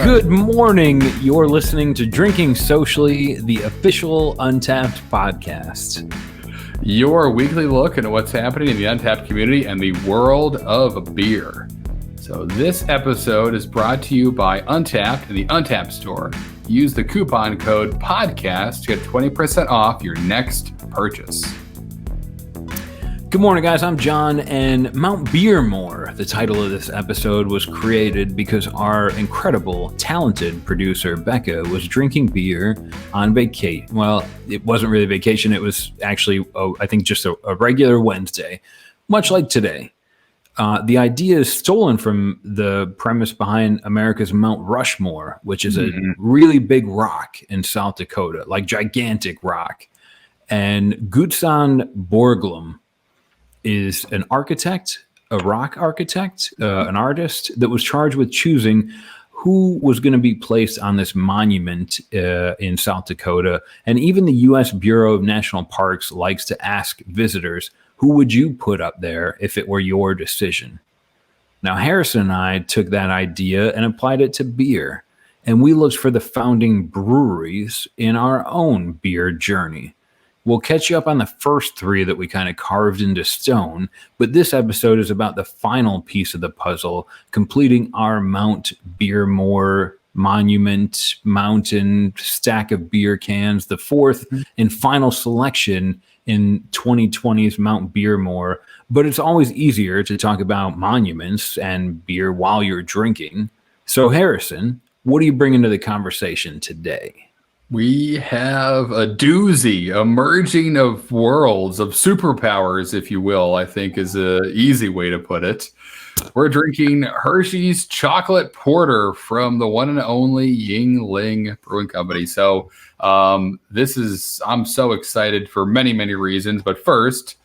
Good morning. You're listening to Drinking Socially, the official Untapped podcast. Your weekly look into what's happening in the Untapped community and the world of beer. So this episode is brought to you by Untapped and the Untapped store. Use the coupon code PODCAST to get 20% off your next purchase. Good morning, guys. I'm John, and Mount Beermore, the title of this episode, was created because our incredible, talented producer, Becca, was drinking beer on vacation. Well, it wasn't really vacation. It was actually, I think, just a regular Wednesday, much like today. The idea is stolen from the premise behind America's Mount Rushmore, which is a really big rock in South Dakota, like gigantic rock. And Gutzon Borglum is an architect, a rock architect, an artist that was charged with choosing who was going to be placed on this monument in South Dakota. And even the U.S. Bureau of National Parks likes to ask visitors, who would you put up there if it were your decision? Now, Harrison and I took that idea and applied it to beer. And we looked for the founding breweries in our own beer journey. We'll catch you up on the first three that we kind of carved into stone, but this episode is about the final piece of the puzzle, completing our Mount Beermore monument, mountain, stack of beer cans, the fourth and final selection in 2020's Mount Beermore. But it's always easier to talk about monuments and beer while you're drinking. So Harrison, what do you bring into the conversation today? We have a doozy, a merging of worlds, of superpowers, if you will, I think is an easy way to put it. We're drinking Hershey's Chocolate Porter from the one and only Yuengling Brewing Company. So I'm so excited for many, many reasons. But first,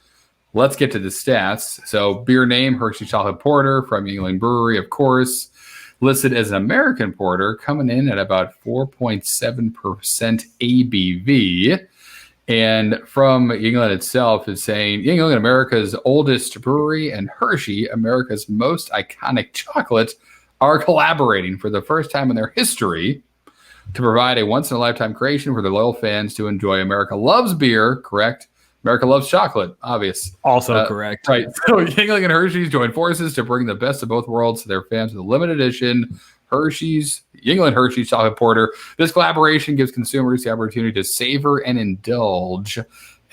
let's get to the stats. So beer name, Hershey's Chocolate Porter from Yuengling Brewery, of course. Listed as an American porter, coming in at about 4.7% ABV. And from Yuengling itself is saying, Yuengling, America's oldest brewery, and Hershey, America's most iconic chocolate, are collaborating for the first time in their history to provide a once-in-a-lifetime creation for their loyal fans to enjoy. America loves beer, correct? America loves chocolate, obvious. Also correct. Right. So Yuengling and Hershey's join forces to bring the best of both worlds to their fans with a limited edition Yuengling Hershey's Chocolate Porter. This collaboration gives consumers the opportunity to savor and indulge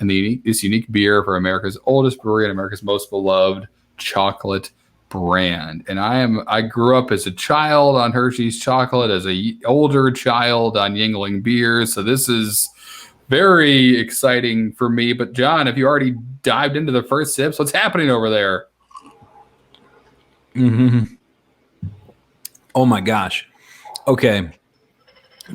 in this unique beer for America's oldest brewery and America's most beloved chocolate brand. And I grew up as a child on Hershey's chocolate, as a older child on Yuengling beer. So this is very exciting for me. But John, have you already dived into the first sips? What's happening over there? Oh my gosh. Okay.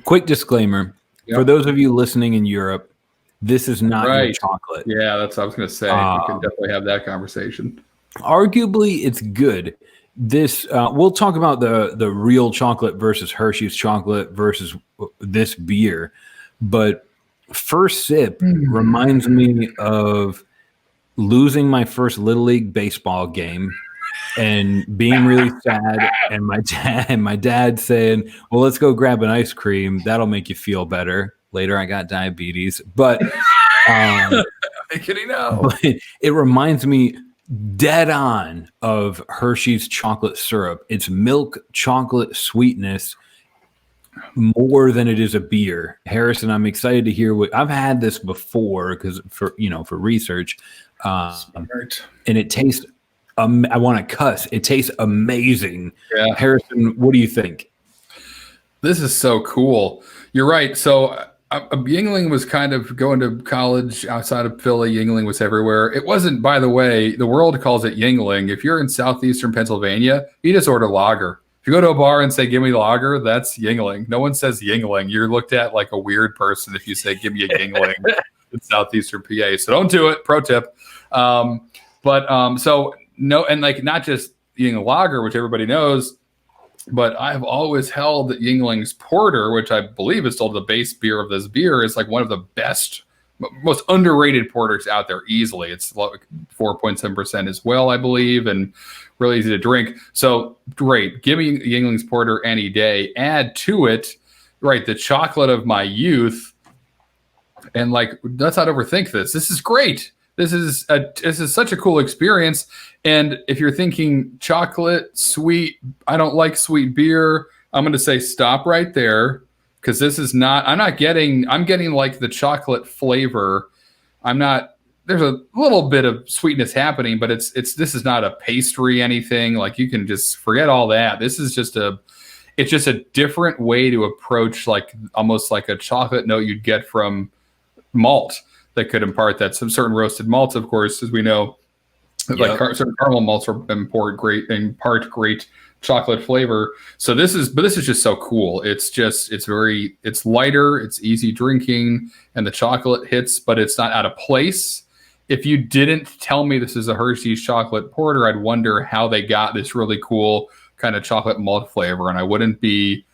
Quick disclaimer. Yep. For those of you listening in Europe, this is not your chocolate. Yeah, that's what I was going to say. We can definitely have that conversation. Arguably, it's good. This we'll talk about the real chocolate versus Hershey's chocolate versus this beer. But first sip reminds me of losing my first Little League baseball game and being really sad, and my dad saying, well, let's go grab an ice cream. That'll make you feel better. Later, I got diabetes. But, it reminds me dead on of Hershey's chocolate syrup. It's milk chocolate sweetness more than it is a beer. Harrison, I'm excited to hear what I've had this before because for research, and it tastes. I want to cuss. It tastes amazing. Yeah. Harrison, what do you think? This is so cool. You're right. So Yuengling was kind of going to college outside of Philly. Yuengling was everywhere. It wasn't, by the way, the world calls it Yuengling. If you're in southeastern Pennsylvania, you just order lager. If you go to a bar and say, give me lager, that's Yuengling. No one says Yuengling. You're looked at like a weird person if you say, give me a Yuengling in southeastern PA. So don't do it. Pro tip. No, and like not just Yuengling lager, which everybody knows, but I've always held that Yuengling's porter, which I believe is still the base beer of this beer, is like one of the best most underrated porters out there easily. It's like 4.7% as well, I believe, and really easy to drink. So great. Give me Yuengling's porter any day. Add to it, right, the chocolate of my youth. And like, let's not overthink this. This is great. This is such a cool experience. And if you're thinking chocolate, sweet, I don't like sweet beer, I'm going to say stop right there, because this is not. I'm getting like the chocolate flavor. There's a little bit of sweetness happening, but this is not a pastry anything. Like, you can just forget all that. This is just it's just a different way to approach, like almost like a chocolate note you'd get from malt that could impart that. Some certain roasted malts, of course, as we know, like certain caramel malts impart great chocolate flavor. So this is just so cool. It's lighter, it's easy drinking, and the chocolate hits, but it's not out of place. If you didn't tell me this is a Hershey's chocolate porter, I'd wonder how they got this really cool kind of chocolate malt flavor, and I wouldn't be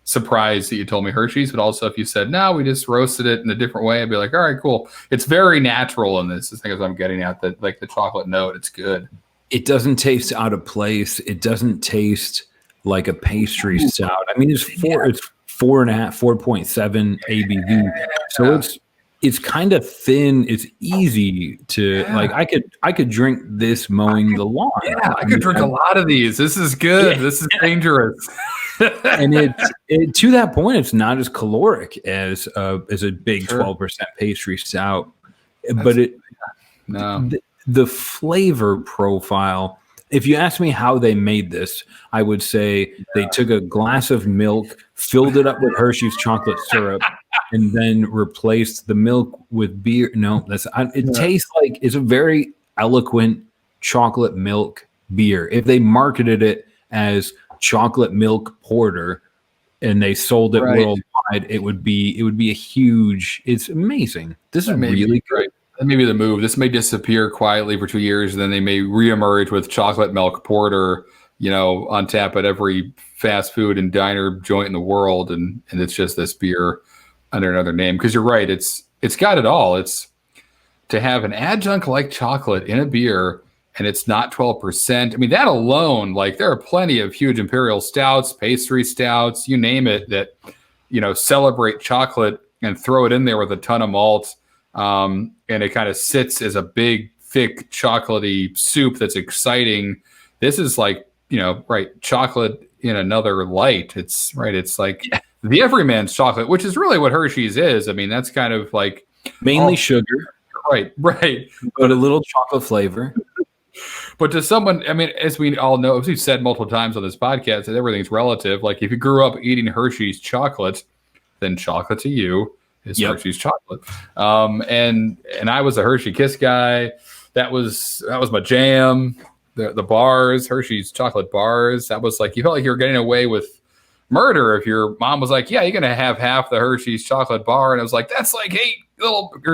surprised that you told me Hershey's. But also, if you said, no, we just roasted it in a different way, I'd be like, all right, cool. It's very natural in this. I think as I'm getting at, that like the chocolate note, it's good. It doesn't taste out of place. It doesn't taste like a pastry stout. I mean, it's 4.5, 4.7 ABV. So it's kind of thin. It's easy to like. I could drink this mowing the lawn. Yeah, I could drink a lot of these. This is good. Yeah. This is dangerous. And it to that point, it's not as caloric as a big 12% pastry stout. But the flavor profile. If you ask me how they made this, I would say they took a glass of milk, filled it up with Hershey's chocolate syrup, and then replaced the milk with beer. No, tastes like it's a very eloquent chocolate milk beer. If they marketed it as chocolate milk porter and they sold it worldwide, it would be a huge. It's amazing. This is really good. That may be the move. This may disappear quietly for 2 years, and then they may reemerge with chocolate milk porter, on tap at every fast food and diner joint in the world, and it's just this beer under another name. Because you're right, it's got it all. It's to have an adjunct like chocolate in a beer, and it's not 12%. I mean, that alone, like, there are plenty of huge imperial stouts, pastry stouts, you name it, that celebrate chocolate and throw it in there with a ton of malt. And it kind of sits as a big, thick, chocolatey soup that's exciting. This is like, chocolate in another light. It's like the everyman's chocolate, which is really what Hershey's is. I mean, that's kind of like mainly sugar. Right. But a little chocolate flavor. But to someone, I mean, as we all know, as we've said multiple times on this podcast, that everything's relative. Like, if you grew up eating Hershey's chocolate, then chocolate to you is Hershey's chocolate. And I was a Hershey Kiss guy. That was my jam. The bars, Hershey's chocolate bars. That was like, you felt like you were getting away with murder if your mom was like, yeah, you're going to have half the Hershey's chocolate bar. And I was like, that's like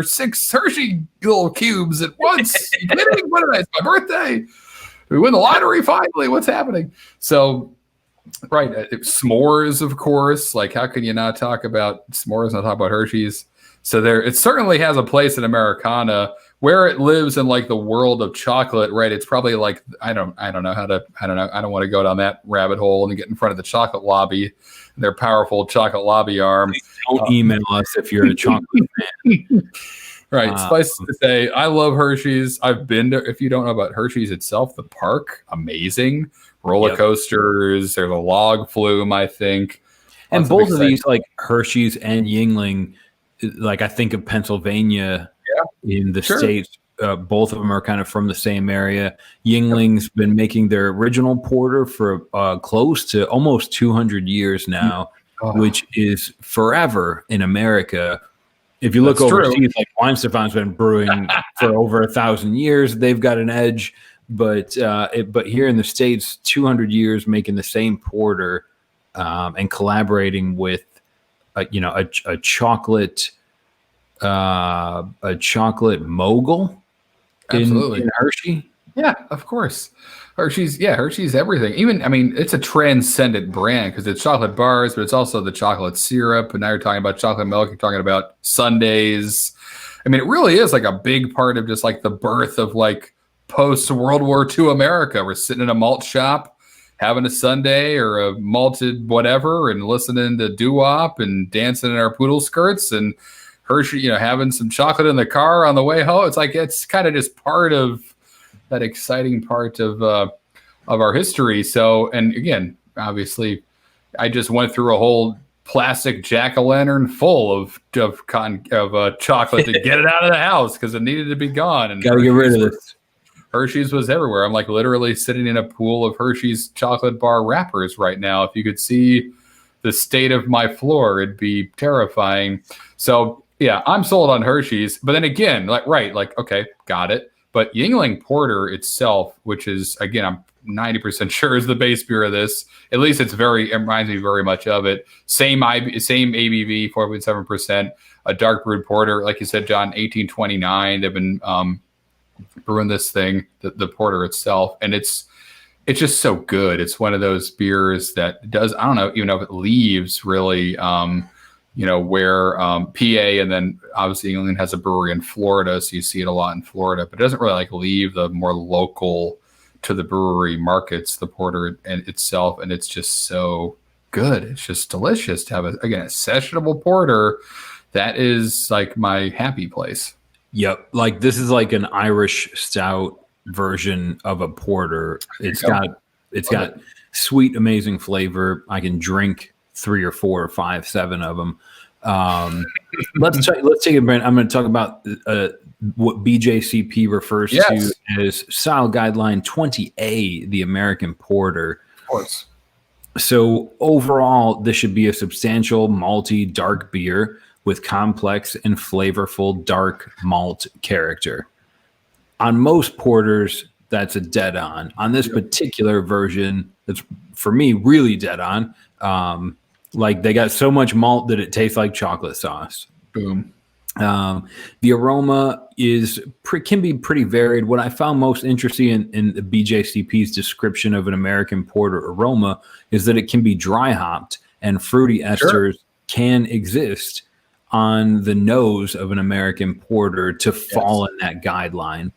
6 Hershey little cubes at once. You kidding? What is it? It's my birthday. We win the lottery finally. What's happening? So, right. S'mores, of course. Like, how can you not talk about s'mores and not talk about Hershey's? So it certainly has a place in Americana. Where it lives in like the world of chocolate, right? It's probably like, I don't want to go down that rabbit hole and get in front of the chocolate lobby, their powerful chocolate lobby arm. Don't email us if you're a chocolate fan. Right. Suffice to say, I love Hershey's. I've been to, if you don't know about Hershey's itself, the park, amazing. Roller coasters. There's a log flume, I think. And both of these, like Hershey's and Yuengling, like I think of Pennsylvania in the States. Both of them are kind of from the same area. Yuengling's been making their original porter for close to almost 200 years now, which is forever in America. If you look overseas, like Weinstephan's been brewing for over 1,000 years. They've got an edge, but here in the States, 200 years making the same porter and collaborating with a chocolate mogul in Hershey. Yeah, of course. Hershey's everything. Even, I mean, it's a transcendent brand because it's chocolate bars, but it's also the chocolate syrup. And now you're talking about chocolate milk. You're talking about sundaes. I mean, it really is like a big part of just like the birth of like post World War II America. We're sitting in a malt shop, having a sundae or a malted whatever, and listening to doo-wop and dancing in our poodle skirts and Hershey, having some chocolate in the car on the way home. It's like it's kind of just part of that exciting part of our history. So, and again, obviously, I just went through a whole plastic jack-o'-lantern full of chocolate to get it out of the house because it needed to be gone. And gotta get rid of this. Hershey's was everywhere. I'm like literally sitting in a pool of Hershey's chocolate bar wrappers right now. If you could see the state of my floor, it'd be terrifying. So yeah, I'm sold on Hershey's. But then again, okay, got it. But Yuengling Porter itself, which is, again, I'm 90% sure is the base beer of this. At least it reminds me very much of it. Same ABV, 4.7%. A dark brewed porter, like you said, John, 1829. They've been brewing this thing, the porter itself, and it's just so good. It's one of those beers that does, I don't know, even if it leaves really. Where PA, and then obviously England has a brewery in Florida, so you see it a lot in Florida, but it doesn't really like leave the more local to the brewery markets, the porter and itself, and it's just so good. It's just delicious to have a sessionable porter. That is like my happy place. Yep, like this is like an Irish stout version of a porter. It's got sweet, amazing flavor. I can drink 3 or 4 or 5, 7 of them. Let's take a minute. I'm going to talk about what BJCP refers to as Style Guideline 20A, the American Porter. Of course. So overall, this should be a substantial malty dark beer with complex and flavorful dark malt character. On most porters, that's a dead on. On this particular version, that's for me really dead on. Like they got so much malt that it tastes like chocolate sauce. Boom. The aroma can be pretty varied. What I found most interesting in the BJCP's description of an American porter aroma is that it can be dry hopped and fruity esters can exist on the nose of an American porter to fall in that guideline.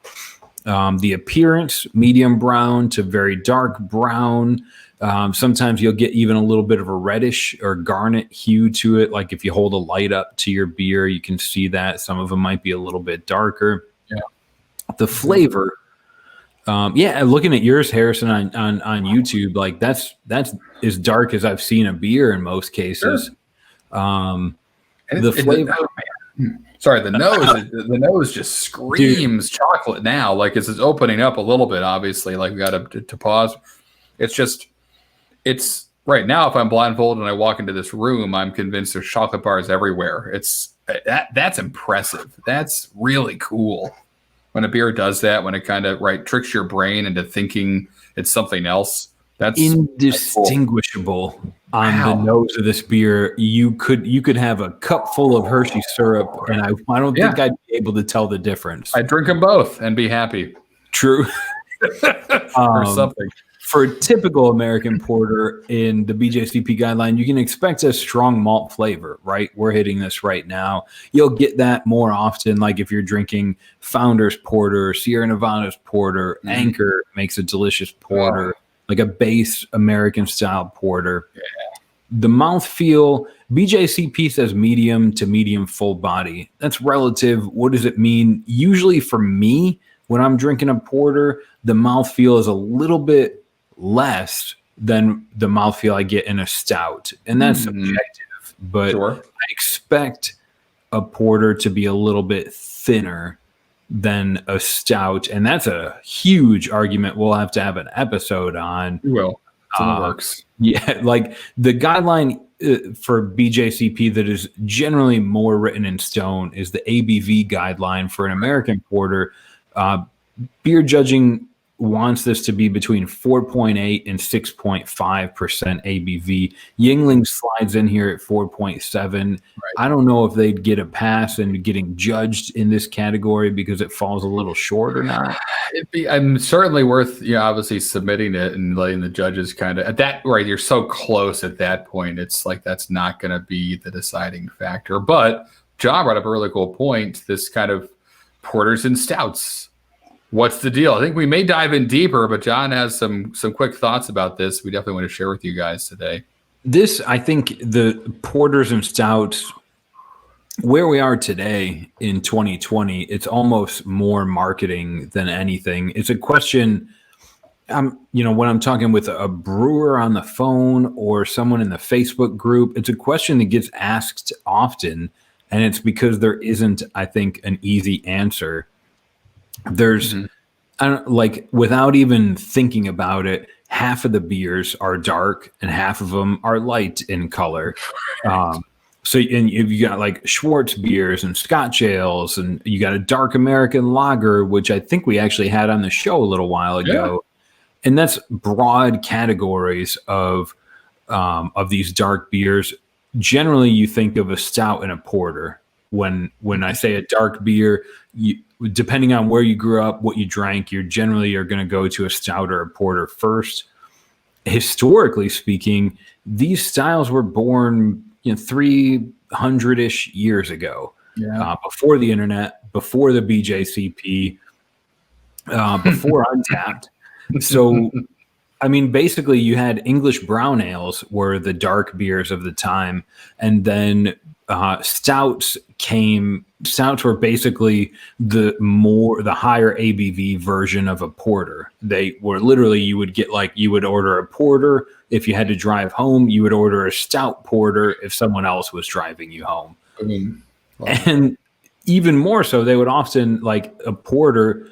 The appearance, medium brown to very dark brown. Sometimes you'll get even a little bit of a reddish or garnet hue to it. Like if you hold a light up to your beer, you can see that. Some of them might be a little bit darker. Yeah. The flavor, looking at yours, Harrison, on YouTube, like that's as dark as I've seen a beer in most cases. Sure. The flavor. Sorry, the nose just screams chocolate now. Like it's opening up a little bit, obviously. Like we got to pause. It's right now, if I'm blindfolded and I walk into this room, I'm convinced there's chocolate bars everywhere. That's impressive. That's really cool. When a beer does that, when it kind of tricks your brain into thinking it's something else. That's indistinguishable cool. On the nose of this beer. You could have a cup full of Hershey syrup, and I don't think I'd be able to tell the difference. I'd drink them both and be happy. True. Or something. For a typical American porter in the BJCP guideline, you can expect a strong malt flavor, right? We're hitting this right now. You'll get that more often, like if you're drinking Founders Porter, Sierra Nevada's Porter, Anchor makes a delicious porter, like a base American style porter. Yeah. The mouthfeel, BJCP says medium to medium full body. That's relative. What does it mean? Usually for me, when I'm drinking a porter, the mouthfeel is a little bit less than the mouthfeel I get in a stout. And that's subjective, but I expect a porter to be a little bit thinner than a stout. And that's a huge argument we'll have to have an episode on. We will. It's in the works. Yeah, like the guideline for BJCP that is generally more written in stone is the ABV guideline for an American porter. Beer judging wants this to be between 4.8 and 6.5% ABV. Yuengling slides in here at 4.7. Right. I don't know if they'd get a pass and getting judged in this category because it falls a little short or not. I'm certainly worth, obviously submitting it and letting the judges kind of at that, right. You're so close at that point. It's like, that's not going to be the deciding factor. But John brought up a really cool point. This kind of porters and stouts. What's the deal? I think we may dive in deeper, but John has some quick thoughts about this. We definitely want to share with you guys today. This, I think the porters and stouts, where we are today in 2020, it's almost more marketing than anything. It's a question, when I'm talking with a brewer on the phone or someone in the Facebook group, it's a question that gets asked often, and it's because there isn't, I think, an easy answer. There's, without even thinking about it, half of the beers are dark and half of them are light in color. So you got like Schwartz beers and Scotch ales, and you got a dark American lager, which I think we actually had on the show a little while ago. Yeah. And that's broad categories of these dark beers. Generally, you think of a stout and a porter. When I say a dark beer, depending on where you grew up, what you drank, you generally are going to go to a stout or a porter first. Historically speaking, these styles were born 300-ish years ago, before the internet, before the BJCP, before Untapped. So, I mean, basically you had English brown ales were the dark beers of the time. And then stouts were basically the higher ABV version of a porter. They were literally, you would order a porter. If you had to drive home, you would order a stout porter if someone else was driving you home. Wow. And even more so, they would often, like a porter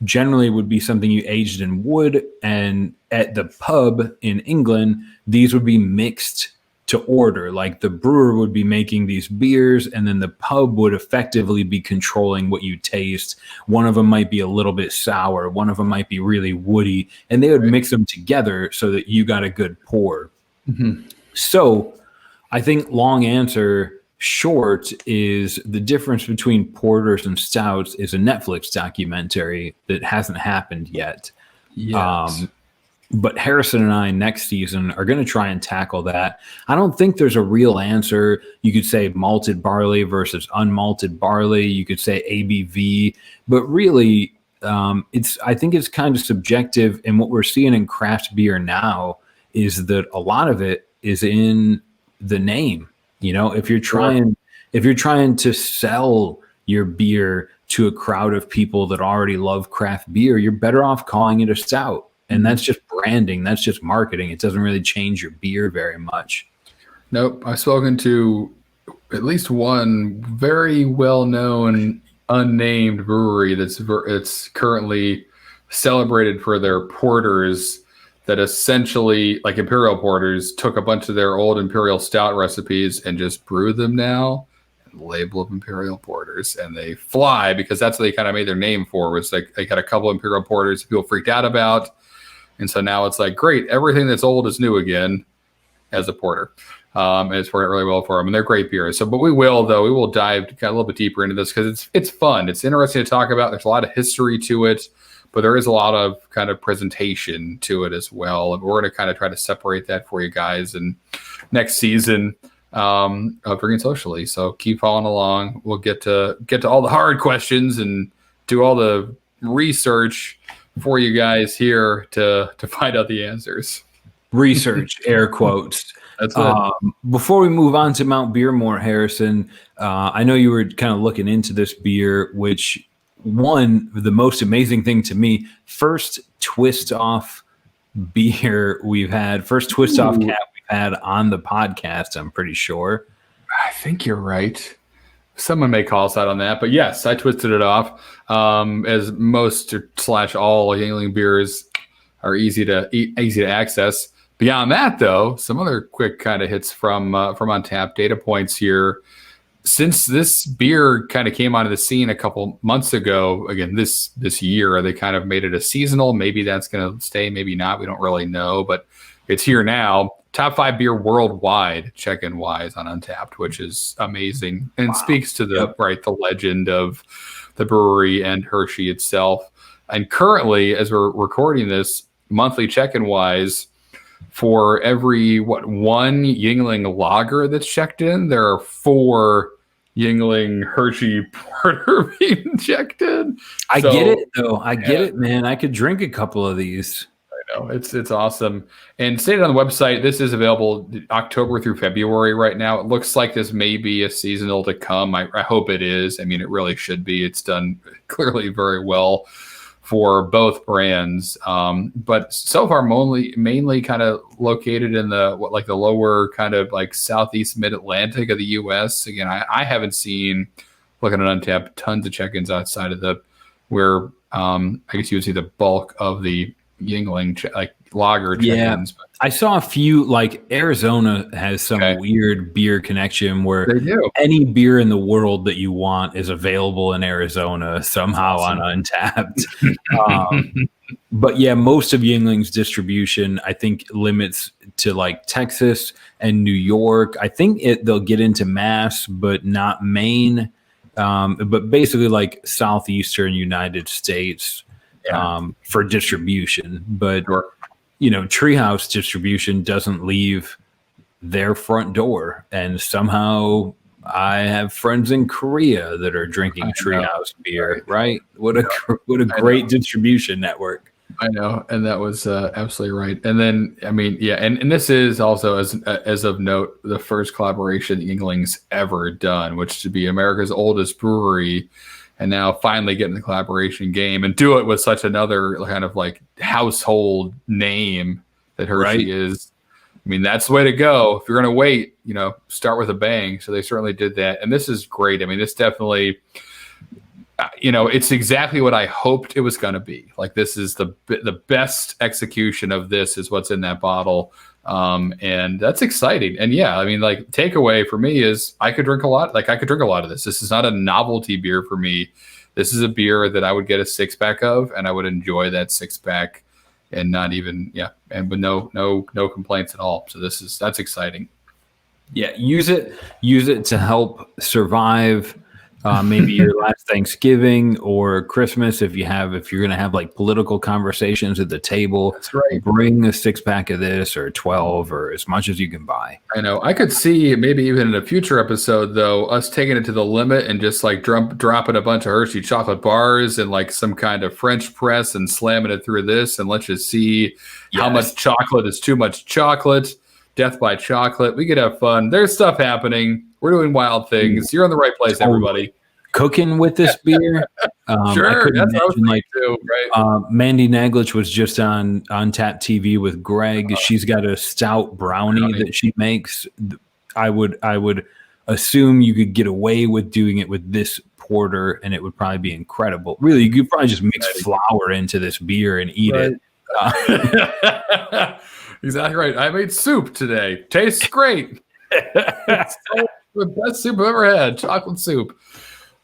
generally would be something you aged in wood. And at the pub in England, these would be mixed to order. Like the brewer would be making these beers, and then the pub would effectively be controlling what you taste. One of them might be a little bit sour, one of them might be really woody, and they would mix them together so that you got a good pour. Mm-hmm. So I think long answer short is the difference between porters and stouts is a Netflix documentary that hasn't happened yet. Yes. But Harrison and I next season are going to try and tackle that. I don't think there's a real answer. You could say malted barley versus unmalted barley. You could say ABV, but really, I think it's kind of subjective. And what we're seeing in craft beer now is that a lot of it is in the name. If you're trying to sell your beer to a crowd of people that already love craft beer, you're better off calling it a stout. And that's just branding. That's just marketing. It doesn't really change your beer very much. Nope. I've spoken to at least one very well-known unnamed brewery it's currently celebrated for their porters that essentially, like imperial porters, took a bunch of their old imperial stout recipes and just brew them now. Label of imperial porters, and they fly because that's what they kind of made their name for. Was like they got a couple imperial porters people freaked out about. And so now it's like, great, everything that's old is new again as a porter. And it's working really well for them. And they're great beers. So, but we will dive kind of a little bit deeper into this because it's fun. It's interesting to talk about. There's a lot of history to it, but there is a lot of kind of presentation to it as well. And we're going to kind of try to separate that for you guys in next season of Drinking Socially. So keep following along. We'll get to all the hard questions and do all the research for you guys here to find out the answers. Research, air quotes. That's it. Before we move on to Mount Beermore, Harrison, I know you were kind of looking into this beer, which the most amazing thing to me, first twist off beer we've had, first twist off cap we've had on the podcast, I'm pretty sure. I think you're right. Someone may call us out on that, but yes, I twisted it off. As most / all Yuengling beers are easy to access. Beyond that, though, some other quick kind of hits from Untapped data points here. since this beer kind of came onto the scene a couple months ago, again, this year, they kind of made it a seasonal. Maybe that's going to stay, maybe not. We don't really know, but it's here now. Top 5 beer worldwide, check-in wise on Untappd, which is amazing and speaks to the the legend of the brewery and Hershey itself. And currently, as we're recording this, monthly check-in wise, for every one Yuengling lager that's checked in, there are 4 Yuengling Hershey Porter being checked in. I get it though. I get it, man. I could drink a couple of these. I know it's awesome. And stated on the website, this is available October through February right now. It looks like this may be a seasonal to come. I hope it is. I mean, it really should be. It's done clearly very well for both brands, but so far mainly kind of located in the lower kind of like southeast mid-Atlantic of the U.S. Again, I haven't seen, looking at Untappd, tons of check-ins outside of where I guess you would see the bulk of the Yuengling lager check-ins. Yeah, I saw a few, like Arizona has some weird beer connection where they do. Any beer in the world that you want is available in Arizona somehow on Untappd. But yeah, most of Yuengling's distribution, I think, limits to like Texas and New York. I think they'll get into Mass, but not Maine. But basically like southeastern United States for distribution. But Treehouse distribution doesn't leave their front door, and somehow I have friends in Korea that are drinking Treehouse beer. Right? What a great distribution network. I know, and that was absolutely right. And then, I mean, and this is also, as of note, the first collaboration Yuengling's ever done, which to be America's oldest brewery, and now finally getting the collaboration game and do it with such another kind of like household name that Hershey is. I mean, that's the way to go. If you're going to wait, start with a bang. So they certainly did that. And this is great. I mean, this definitely, it's exactly what I hoped it was going to be. Like, this is the best execution of this is what's in that bottle. And that's exciting. And I mean, like, takeaway for me is I could drink a lot of this. This is not a novelty beer for me. This is a beer that I would get a 6-pack of, and I would enjoy that 6-pack and not even, and with no complaints at all. So that's exciting. Yeah. Use it to help survive maybe your last Thanksgiving or Christmas. If you're going to have like political conversations at the table, that's right. Bring a 6-pack of this or 12 or as much as you can buy. I know. I could see maybe even in a future episode though, us taking it to the limit and just like dropping a bunch of Hershey chocolate bars and like some kind of French press and slamming it through this. And let's just see how much chocolate is too much chocolate. Death by chocolate. We could have fun. There's stuff happening. We're doing wild things. You're in the right place, everybody. Cooking with this beer. Sure, that's what I was thinking too, right? Mandy Naglich was just on Tap TV with Greg. She's got a stout brownie that she makes. I would assume you could get away with doing it with this porter, and it would probably be incredible. Really, you could probably just mix flour into this beer and eat it. Exactly right. I made soup today. Tastes great. It's the best soup I've ever had. Chocolate soup.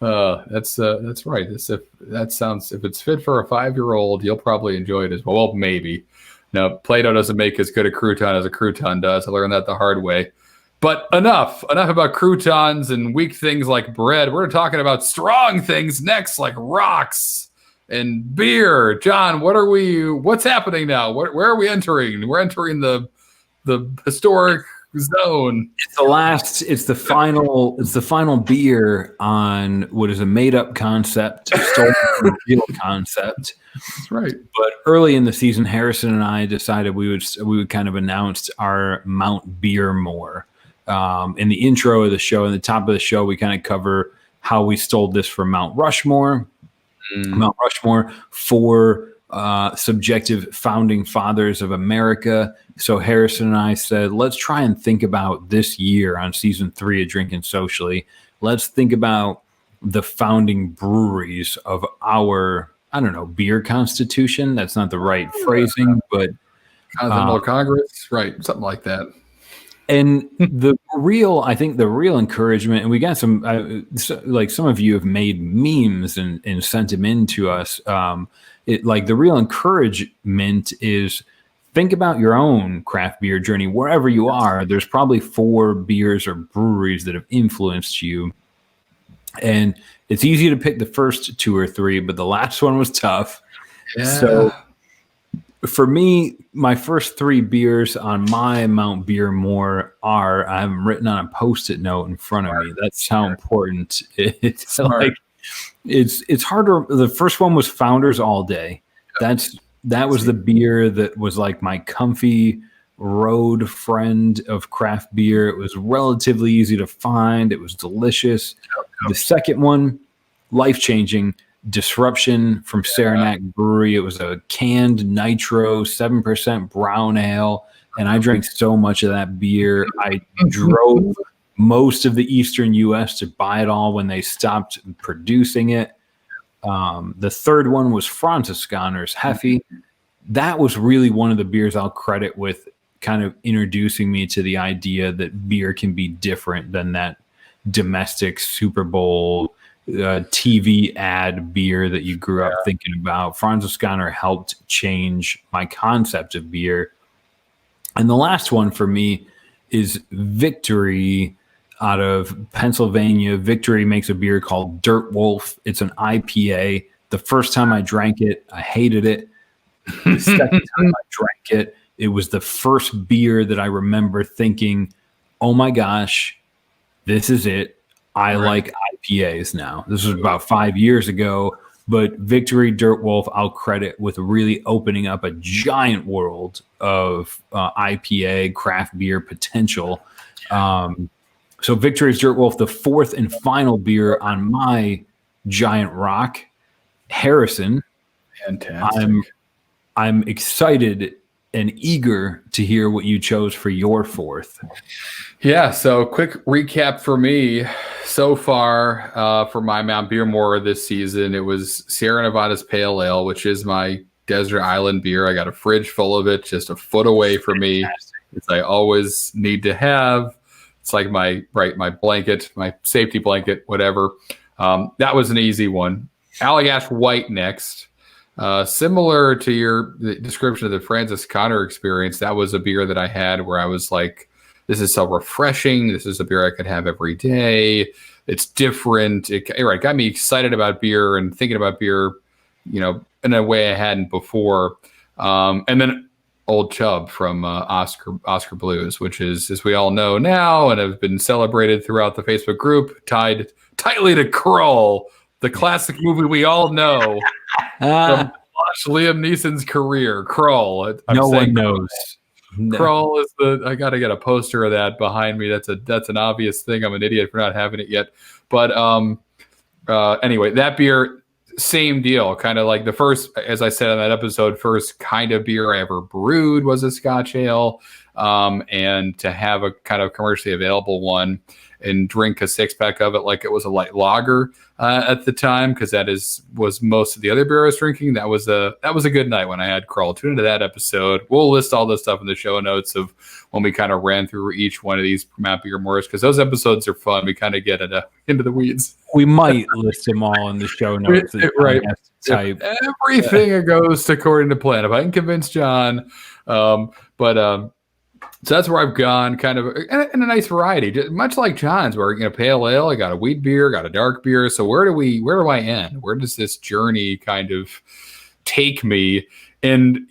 That's right. If it's fit for a 5-year-old, you'll probably enjoy it as well. Well, maybe. Now, Play-Doh doesn't make as good a crouton as a crouton does. I learned that the hard way. But enough about croutons and weak things like bread. We're talking about strong things next, like rocks and beer. John, what's happening now? Where are we entering? We're entering the historic zone. It's the final beer on what is a made-up concept, stolen from a real concept. That's right. But early in the season, Harrison and I decided we would kind of announce our Mount Beermore. In the intro of the show, in the top of the show, we kind of cover how we stole this from Mount Rushmore. Mount Rushmore, 4 subjective founding fathers of America. So Harrison and I said, let's try and think about this year on season 3 of Drinking Socially. Let's think about the founding breweries of our, beer constitution. That's not the right phrasing, but Continental Congress, right? Something like that. And I think the real encouragement, and we got some, like some of you have made memes and sent them in to us. Like the real encouragement is think about your own craft beer journey wherever you are. There's probably 4 beers or breweries that have influenced you. And it's easy to pick the first 2 or 3, but the last one was tough. Yeah. So for me, my first 3 beers on my Mount Beermore are, I'm written on a Post-it note in front of me. That's how important it's Smart. like. It's harder. The first one was Founders All Day. That was the beer that was like my comfy road friend of craft beer. It was relatively easy to find. It was delicious. The second one, life-changing, Disruption from Saranac Brewery. It was a canned nitro 7% brown ale, and I drank so much of that beer. I drove most of the eastern U.S. to buy it all when they stopped producing it. The third one was Franziskaner's Heffy. That was really one of the beers I'll credit with kind of introducing me to the idea that beer can be different than that domestic Super Bowl TV ad beer that you grew up thinking about. Franziskaner helped change my concept of beer. And the last one for me is Victory out of Pennsylvania. Victory makes a beer called Dirt Wolf. It's an IPA. The first time I drank it, I hated it. The second time I drank it, it was the first beer that I remember thinking, oh my gosh, this is it. I like IPAs now. This was about 5 years ago, but Victory Dirt Wolf, I'll credit with really opening up a giant world of IPA craft beer potential. So Victory's Dirt Wolf, the fourth and final beer on my giant rock. Harrison. Fantastic. I'm excited and eager to hear what you chose for your fourth. Yeah, so quick recap for me. So far, for my Mount Beermore this season, it was Sierra Nevada's Pale Ale, which is my desert island beer. I got a fridge full of it, just a foot away from me. It's I always need to have. It's like my blanket, my safety blanket, whatever. That was an easy one. Allagash White next. Similar to your description of the Franziskaner experience, that was a beer that I had where I was like, this is so refreshing. This is a beer I could have every day. It's different. It got me excited about beer and thinking about beer, in a way I hadn't before. And then Old Chub from Oscar Blues, which is, as we all know now and have been celebrated throughout the Facebook group, tied tightly to Krull, the classic movie we all know from Liam Neeson's career. Krull. No one knows. Krull is I got to get a poster of that behind me. That's an obvious thing. I'm an idiot for not having it yet. But anyway, that beer, same deal. Kind of like the first, as I said on that episode, first kind of beer I ever brewed was a Scotch ale. And to have a kind of commercially available one and drink a 6-pack of it like it was a light lager at the time, because was most of the other beer I was drinking. That was a good night when I had Krull. Tune into that episode. We'll list all this stuff in the show notes of when we kind of ran through each one of these Mount Beermores, because those episodes are fun. We kind of get into the weeds. We might list them all in the show notes. Right. Everything goes according to plan. If I can convince John, so that's where I've gone, kind of in a nice variety, just much like John's, where pale ale, I got a wheat beer, got a dark beer. So where do I end? Where does this journey kind of take me? And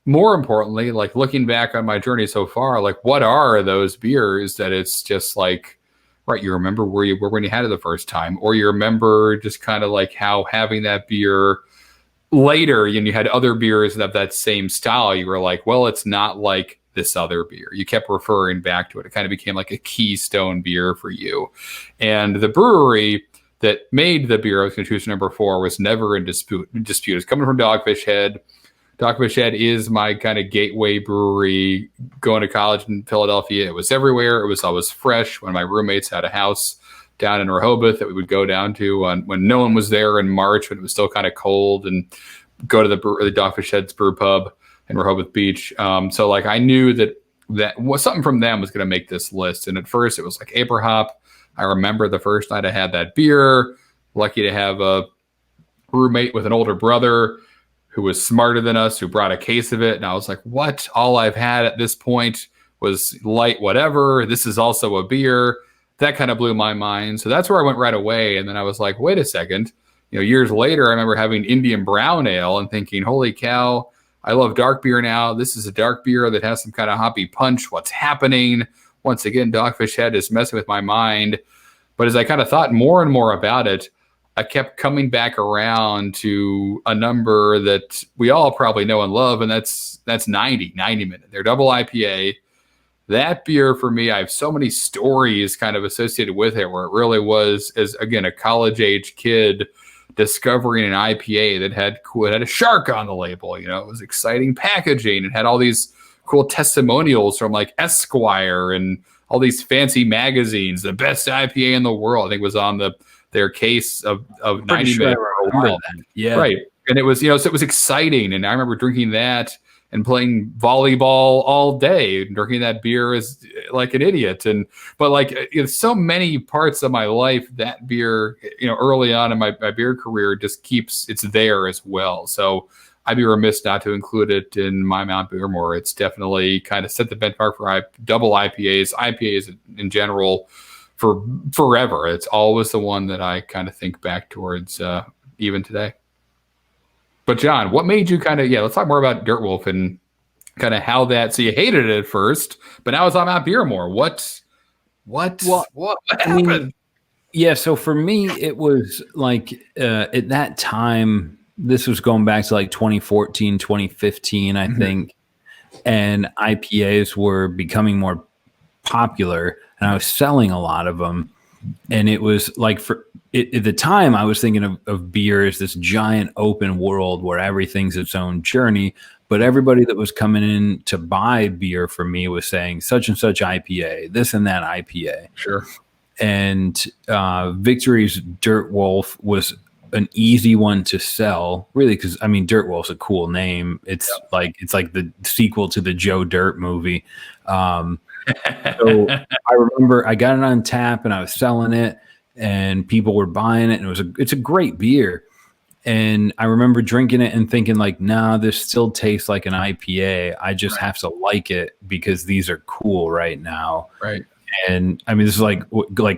more importantly, like looking back on my journey so far, like what are those beers that it's just like, right, you remember where you were when you had it the first time, or you remember just kind of like how having that beer later, and you had other beers that same style, you were like, well, it's not like this other beer. You kept referring back to it. It kind of became like a keystone beer for you. And the brewery that made the beer I was going to choose number 4 was never in dispute. It's coming from Dogfish Head. Dogfish Head is my kind of gateway brewery. Going to college in Philadelphia, it was everywhere. It was always fresh. When my roommates had a house down in Rehoboth that we would go down to when no one was there in March, when it was still kind of cold, and go to the Dogfish Head's brew pub in Rehoboth Beach. So like I knew that that something from them was going to make this list. And at first it was like Aberhop. I remember the first night I had that beer, lucky to have a roommate with an older brother who was smarter than us, who brought a case of it. And I was like, what? All I've had at this point was light whatever. This is also a beer. That kind of blew my mind. So that's where I went right away. And then I was like, wait a second. Years later, I remember having Indian Brown Ale and thinking, holy cow, I love dark beer now. This is a dark beer that has some kind of hoppy punch. What's happening? Once again, Dogfish Head is messing with my mind. But as I kind of thought more and more about it, I kept coming back around to a number that we all probably know and love, and that's 90 minute. They're double IPA. That beer for me, I have so many stories kind of associated with it, where it really was, as again, a college-age kid discovering an IPA that had a shark on the label. It was exciting packaging. It had all these cool testimonials from like Esquire and all these fancy magazines. The best IPA in the world, I think, was on their case of 90 minutes. Yeah. Right. And it was, so it was exciting. And I remember drinking that and playing volleyball all day, drinking that beer as like an idiot. But like so many parts of my life, that beer, early on in my beer career just it's there as well. So I'd be remiss not to include it in my Mount Beermore. It's definitely kind of set the benchmark for double IPAs in general for forever. It's always the one that I kind of think back towards even today. But John, what made you let's talk more about Dirt Wolf and kind of how so you hated it at first, but now it's on Mount Beermore. What happened? So for me, it was like at that time, this was going back to like 2014, 2015, I think, and IPAs were becoming more popular, and I was selling a lot of them. And it was like at the time, I was thinking of beer as this giant open world where everything's its own journey. But everybody that was coming in to buy beer from me was saying such and such IPA, this and that IPA. Sure. And Victory's Dirt Wolf was an easy one to sell, really, because Dirt Wolf's a cool name. It's like the sequel to the Joe Dirt movie. So I remember I got it on tap and I was selling it and people were buying it, and it's a great beer. And I remember drinking it and thinking like, nah, this still tastes like an IPA. I just have to like it because these are cool right now. Right. And this is like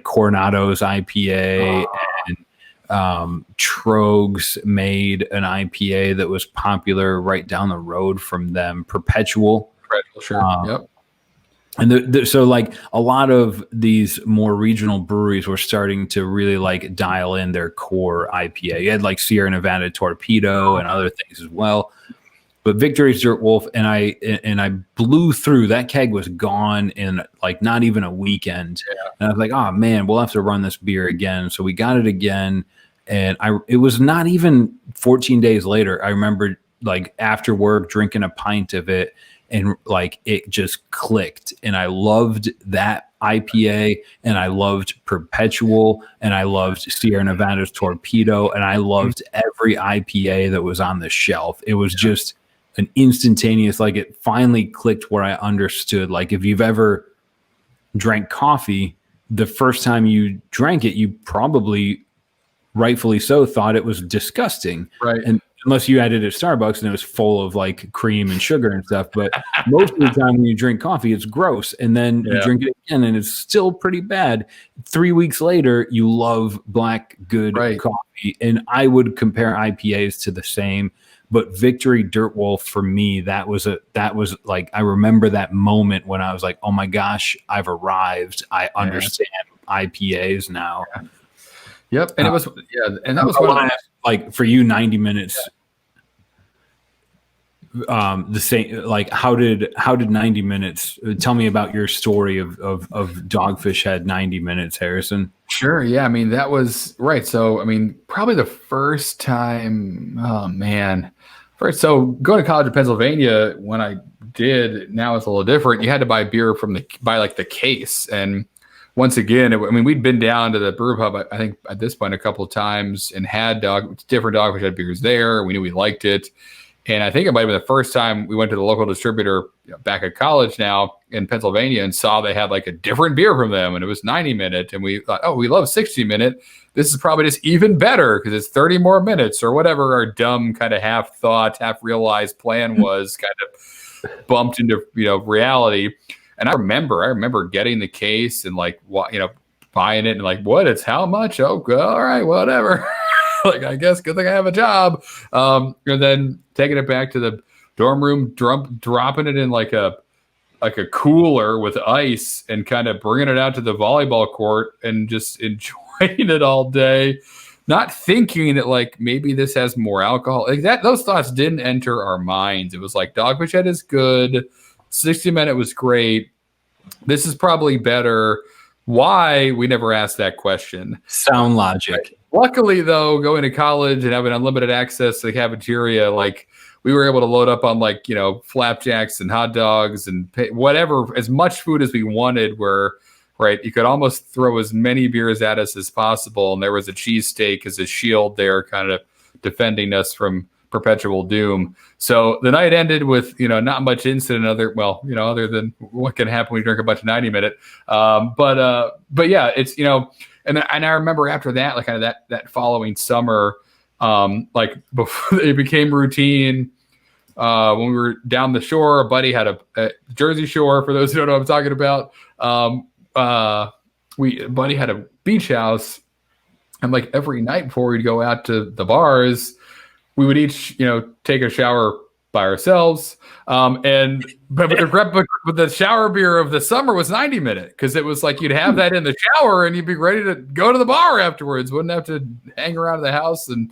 Coronado's IPA and Trogs made an IPA that was popular right down the road from them, Perpetual. Sure. Yep. And so like a lot of these more regional breweries were starting to really like dial in their core IPA. You had like Sierra Nevada Torpedo and other things as well. But Victory's Dirt Wolf, and I blew through. That keg was gone in like not even a weekend. Yeah. And I was like, oh man, we'll have to run this beer again. So we got it again. And it was not even 14 days later. I remember like after work drinking a pint of it, and like it just clicked, and I loved that IPA, and I loved Perpetual, and I loved Sierra Nevada's Torpedo, and I loved every IPA that was on the shelf. It was just an instantaneous, like it finally clicked where I understood. Like if you've ever drank coffee, the first time you drank it, you probably rightfully so thought it was disgusting. Right. And unless you had it at Starbucks and it was full of like cream and sugar and stuff. But most of the time when you drink coffee, it's gross. And then you drink it again and it's still pretty bad. 3 weeks later, you love black, good coffee. And I would compare IPAs to the same. But Victory Dirt Wolf, for me, that was like, I remember that moment when I was like, oh my gosh, I've arrived. I understand IPAs now. Yeah. Yep. And it was, and that was one of like for you, 90 minutes. The same, like how did 90 minutes, tell me about your story of Dogfish Head 90 minutes, Harrison. Sure. Yeah. That was right. So, probably the first time, so going to college in Pennsylvania, when I did, now it's a little different. You had to buy beer by the case. And once again, we'd been down to the brew pub, I think at this point a couple of times, and had different Dogfish Head beers there. We knew we liked it. And I think it might have been the first time we went to the local distributor back at college now in Pennsylvania and saw they had like a different beer from them. And it was 90 minute. And we thought, oh, we love 60 minute. This is probably just even better because it's 30 more minutes or whatever our dumb kind of half thought, half realized plan was kind of bumped into, reality. And I remember getting the case and like, buying it and like, what? It's how much? Oh, all right, whatever. Like, I guess good thing I have a job. And then taking it back to the dorm room, dropping it in like a cooler with ice and kind of bringing it out to the volleyball court and just enjoying it all day, not thinking that like maybe this has more alcohol. Like that, those thoughts didn't enter our minds. It was like Dogfish Head is good. 60 Minute was great. This is probably better. Why? We never asked that question. Sound logic. Luckily, though, going to college and having unlimited access to the cafeteria, like we were able to load up on like, flapjacks and hot dogs and whatever, as much food as we wanted, where, right, you could almost throw as many beers at us as possible. And there was a cheesesteak as a shield there kind of defending us from perpetual doom. So the night ended with, not much incident other than what can happen when you drink a bunch of 90 minute. But yeah, it's, and I remember after that, like kind of that following summer, like before it became routine, when we were down the shore, a buddy had a Jersey Shore, for those who don't know what I'm talking about. A buddy had a beach house, and like every night before we'd go out to the bars, we would each, take a shower by ourselves. But the shower beer of the summer was 90 minute because it was like you'd have that in the shower and you'd be ready to go to the bar afterwards. Wouldn't have to hang around the house and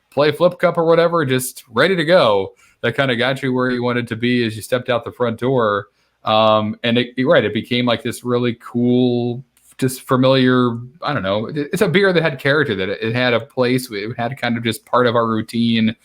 play flip cup or whatever, just ready to go. That kind of got you where you wanted to be as you stepped out the front door. And it became like this really cool, just familiar, I don't know. It's a beer that had character, that it had a place. It had kind of just part of our routine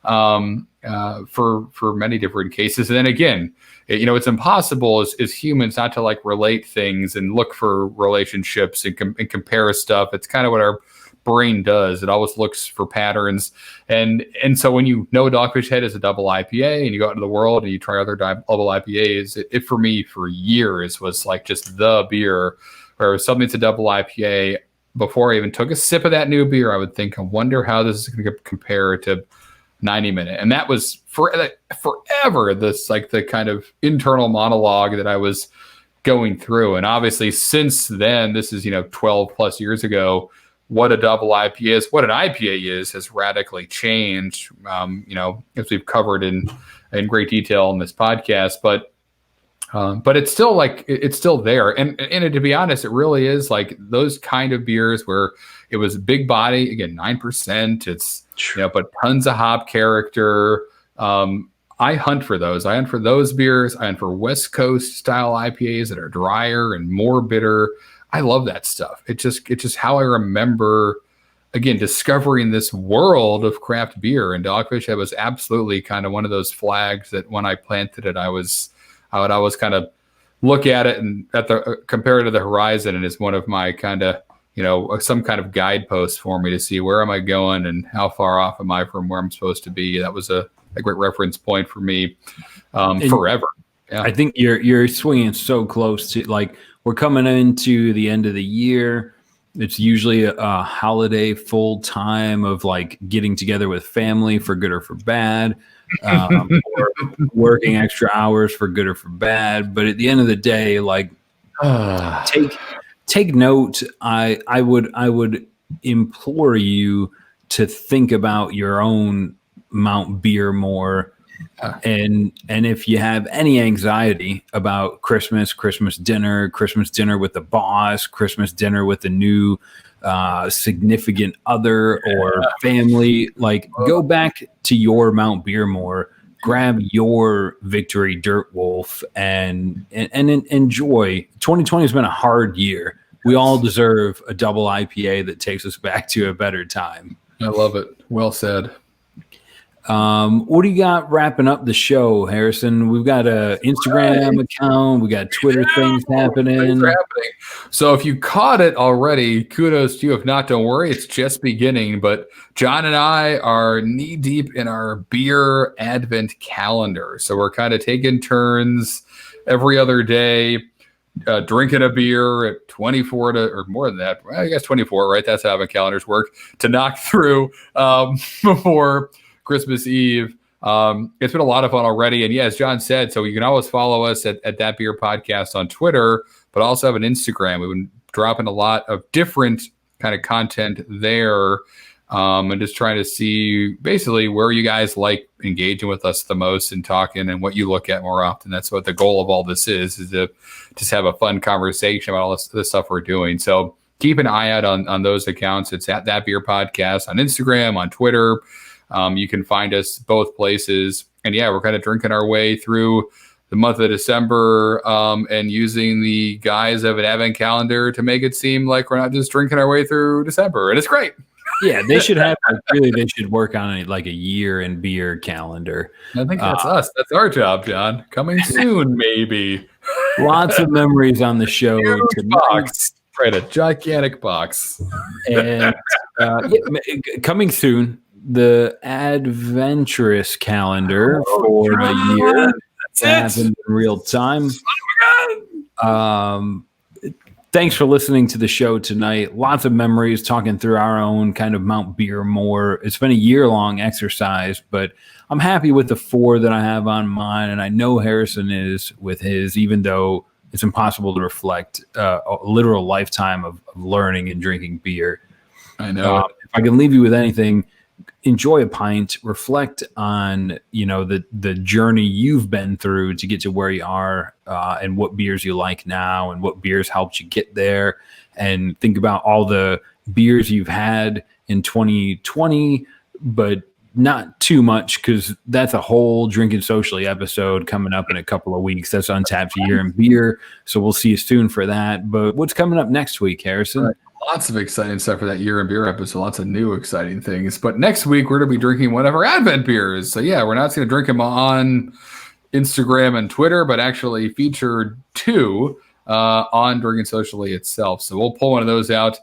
for many different cases. And then again, it's impossible as humans not to like relate things and look for relationships and compare stuff. It's kind of what our brain does. It always looks for patterns. And so when Dogfish Head is a double IPA and you go out into the world and you try other double IPAs, it for me for years was like just the beer where something's a double IPA. Before I even took a sip of that new beer, I would think, I wonder how this is going to compare to 90 minute. And that was forever this like the kind of internal monologue that I was going through. And obviously since then, this is 12 plus years ago, what a double IPA is, what an IPA is, has radically changed, as we've covered in great detail in this podcast. But it's still like, it's still there. And to be honest, it really is like those kind of beers where it was big body, again, 9%. It's, but tons of hop character. I hunt for those. I hunt for those beers. I hunt for West Coast style IPAs that are drier and more bitter. I love that stuff. It's just how I remember, again, discovering this world of craft beer. And Dogfish Head was absolutely kind of one of those flags that when I planted it, I would always kind of look at it and compare it to the horizon. And it's one of my kind of, some kind of guidepost for me to see where am I going and how far off am I from where I'm supposed to be. That was a great reference point for me forever. Yeah. I think you're swinging so close to, like, we're coming into the end of the year. It's usually a holiday full time of like getting together with family for good or for bad, or working extra hours for good or for bad. But at the end of the day, like take note. I would implore you to think about your own Mount Beermore. And if you have any anxiety about Christmas dinner with the boss, Christmas dinner with the new significant other or family, like go back to your Mount Beermore, grab your Victory Dirt Wolf and enjoy. 2020 has been a hard year. We all deserve a double IPA that takes us back to a better time. I love it. Well said. What do you got wrapping up the show, Harrison? We've got a Instagram account. We got Twitter things happening. Things are happening. So if you caught it already, kudos to you. If not, don't worry. It's just beginning. But John and I are knee deep in our beer advent calendar. So we're kind of taking turns every other day, drinking a beer at 24 to, or more than that. Well, I guess 24, right? That's how advent calendars work, to knock through before Christmas Eve. It's been a lot of fun already. And yeah, as John said, so you can always follow us at That Beer Podcast on Twitter, but also have an Instagram. We've been dropping a lot of different kind of content there, and just trying to see basically where you guys like engaging with us the most and talking, and what you look at more often. That's what the goal of all this is to just have a fun conversation about all this stuff we're doing. So keep an eye out on those accounts. It's at That Beer Podcast on Instagram, on Twitter. You can find us both places. And yeah, we're kind of drinking our way through the month of December, and using the guise of an advent calendar to make it seem like we're not just drinking our way through December. And it's great. Yeah, they should have they should work on a year in beer calendar. I think that's us. That's our job, John. Coming soon, maybe. Lots of memories on the show. Box. Right, a gigantic box. And coming soon, the adventurous calendar for a year. That's happened in real time. Thanks for listening to the show tonight. Lots of memories, talking through our own kind of Mount Beermore. It's been a year-long exercise, but I'm happy with the 4 that I have on mine, and I know Harrison is with his, even though it's impossible to reflect a literal lifetime of learning and drinking beer. I know. If I can leave you with anything, enjoy a pint, reflect on, the journey you've been through to get to where you are, and what beers you like now and what beers helped you get there. And think about all the beers you've had in 2020, but not too much, because that's a whole Drinking Socially episode coming up in a couple of weeks. That's Untapped Year in Beer. So we'll see you soon for that. But what's coming up next week, Harrison? Right. Lots of exciting stuff for that Year in Beer episode. Lots of new exciting things. But next week, we're going to be drinking one of our Advent beers. So yeah, we're not going to drink them on Instagram and Twitter, but actually feature 2 on Drinking Socially itself. So we'll pull one of those out.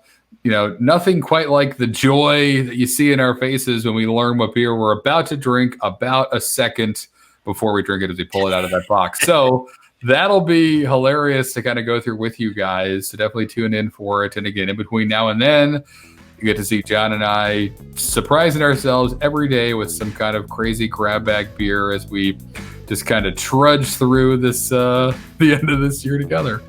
Nothing quite like the joy that you see in our faces when we learn what beer we're about to drink about a second before we drink it as we pull it out of that box. So that'll be hilarious to kind of go through with you guys. So definitely tune in for it. And again, in between now and then, you get to see John and I surprising ourselves every day with some kind of crazy grab bag beer as we just kind of trudge through this the end of this year together.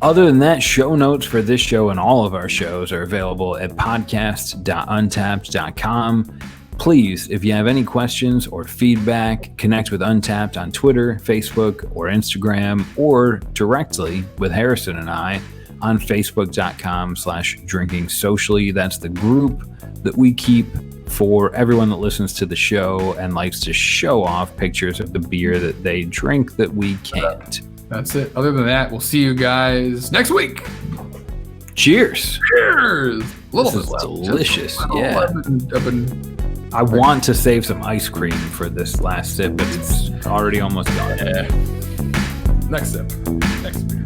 Other than that, show notes for this show and all of our shows are available at podcast.untapped.com. Please, if you have any questions or feedback, connect with Untapped on Twitter, Facebook, or Instagram, or directly with Harrison and I on facebook.com/drinking socially. That's the group that we keep for everyone that listens to the show and likes to show off pictures of the beer that they drink that we can't. That's it. Other than that, we'll see you guys next week. Cheers. Cheers. This is delicious. Yeah. I want to save some ice cream for this last sip, but it's already almost gone. Yeah. Next sip. Next beer.